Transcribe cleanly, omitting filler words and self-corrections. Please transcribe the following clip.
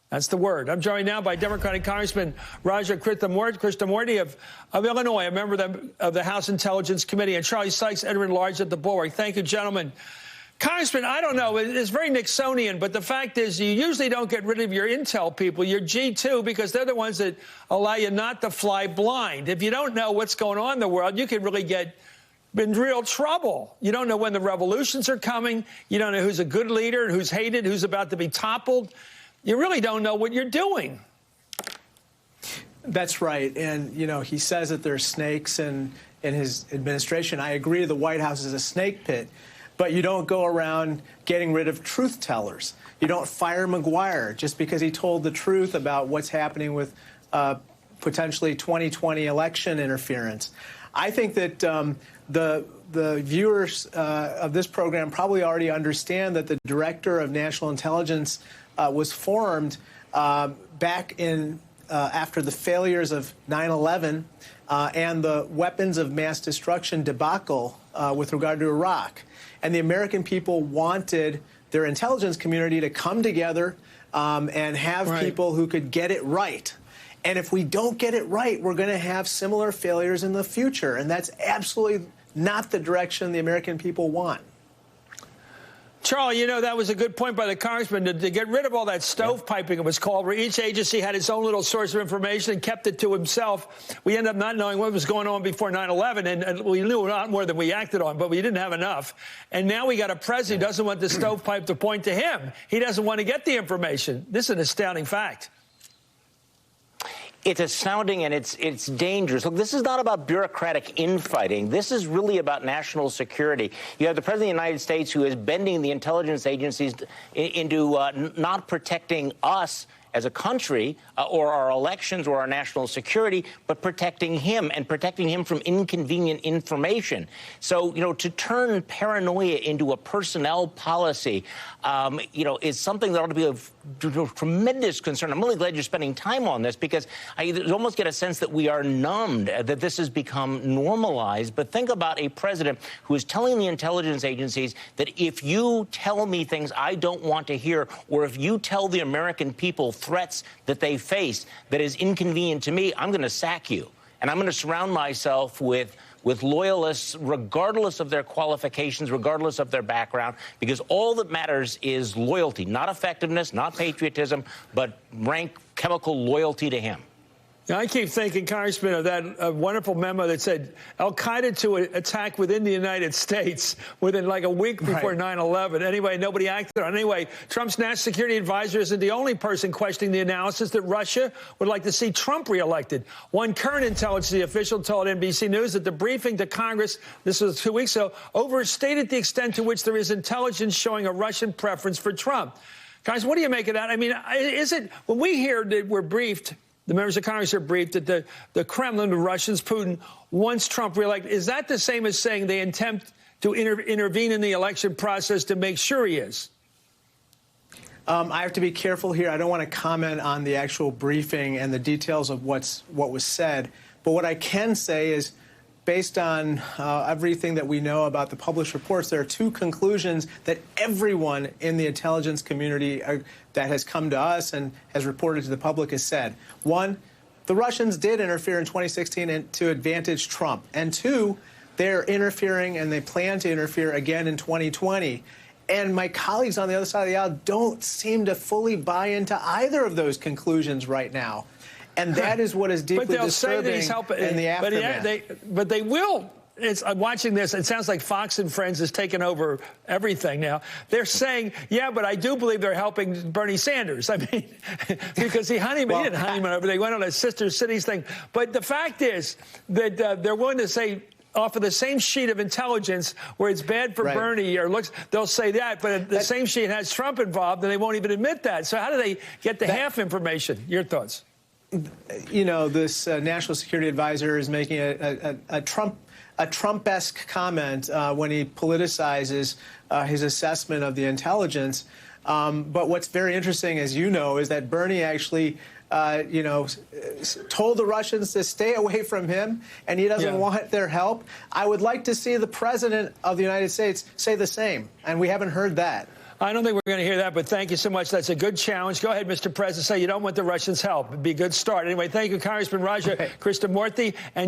That's the word. I'm joined now by Democratic Congressman Raja Krishnamoorthi of Illinois, a member of the House Intelligence Committee, and Charlie Sykes, editor-at-large at the Bulwark. Thank you, gentlemen. Congressman, I don't know, it's very Nixonian, but the fact is you usually don't get rid of your intel people, your G2, because they're the ones that allow you not to fly blind. If you don't know what's going on in the world, you can really get in real trouble. You don't know when the revolutions are coming. You don't know who's a good leader and who's hated, who's about to be toppled. You really don't know what you're doing. That's right. And, you know, he says that there's snakes in his administration. I agree the White House is a snake pit. But you don't go around getting rid of truth tellers. You don't fire McGuire just because he told the truth about what's happening with potentially 2020 election interference. I think that the viewers of this program probably already understand that the Director of National Intelligence was formed back in after the failures of 9/11 and the weapons of mass destruction debacle with regard to Iraq. And the American people wanted their intelligence community to come together and have people who could get it right. And if we don't get it right, we're going to have similar failures in the future. And that's absolutely not the direction the American people want. Charlie, you know, that was a good point by the congressman to get rid of all that stovepiping, it was called, where each agency had its own little source of information and kept it to himself. We ended up not knowing what was going on before 9/11, and we knew a lot more than we acted on, but we didn't have enough. And now we got a president who doesn't want the stovepipe to point to him. He doesn't want to get the information. This is an astounding fact. It's astounding and it's dangerous. Look, this is not about bureaucratic infighting. This is really about national security. You have the President of the United States who is bending the intelligence agencies into not protecting us as a country or our elections or our national security, but protecting him and protecting him from inconvenient information. So, you know, to turn paranoia into a personnel policy, you know, is something that ought to be of tremendous concern. I'm really glad you're spending time on this because I almost get a sense that we are numbed, that this has become normalized. But think about a president who is telling the intelligence agencies that if you tell me things I don't want to hear, or if you tell the American people threats that they face that is inconvenient to me, I'm going to sack you. And I'm going to surround myself with loyalists, regardless of their qualifications, regardless of their background, because all that matters is loyalty, not effectiveness, not patriotism, but rank chemical loyalty to him. Now, I keep thinking, Congressman, of that wonderful memo that said al-Qaeda to attack within the United States within like a week before 9/11. Anyway, nobody acted on it. Anyway, Trump's national security advisor isn't the only person questioning the analysis that Russia would like to see Trump reelected. One current intelligence official told NBC News that the briefing to Congress, this was 2 weeks ago, overstated the extent to which there is intelligence showing a Russian preference for Trump. Guys, what do you make of that? I mean, is it, when we hear that we're briefed, the members of Congress are briefed that the Kremlin, the Russians, Putin, wants Trump reelected. Is that the same as saying they attempt to intervene in the election process to make sure he is? I have to be careful here. I don't want to comment on the actual briefing and the details of what was said. But what I can say is, based on everything that we know about the published reports, there are two conclusions that everyone in the intelligence community that has come to us and has reported to the public has said. One, the Russians did interfere in 2016 to advantage Trump. And two, they're interfering and they plan to interfere again in 2020. And my colleagues on the other side of the aisle don't seem to fully buy into either of those conclusions right now. And that is what is deeply disturbing in the aftermath. But they will. I'm watching this. It sounds like Fox and Friends has taken over everything now. They're saying, yeah, but I do believe they're helping Bernie Sanders. I mean, because he didn't honeymoon over. They went on a sister cities thing. But the fact is that they're willing to say, off of the same sheet of intelligence where it's bad for Bernie or looks, they'll say that, but the same sheet has Trump involved, and they won't even admit that. So how do they get the half information? Your thoughts? You know, this national security advisor is making a Trump-esque comment when he politicizes his assessment of the intelligence. But what's very interesting, as you know, is that Bernie actually, you know, told the Russians to stay away from him, and he doesn't want their help. I would like to see the president of the United States say the same, and we haven't heard that. I don't think we're going to hear that, but thank you so much. That's a good challenge. Go ahead, Mr. President. Say you don't want the Russians' help. It'd be a good start. Anyway, thank you, Congressman Raja Krishnamoorthi. And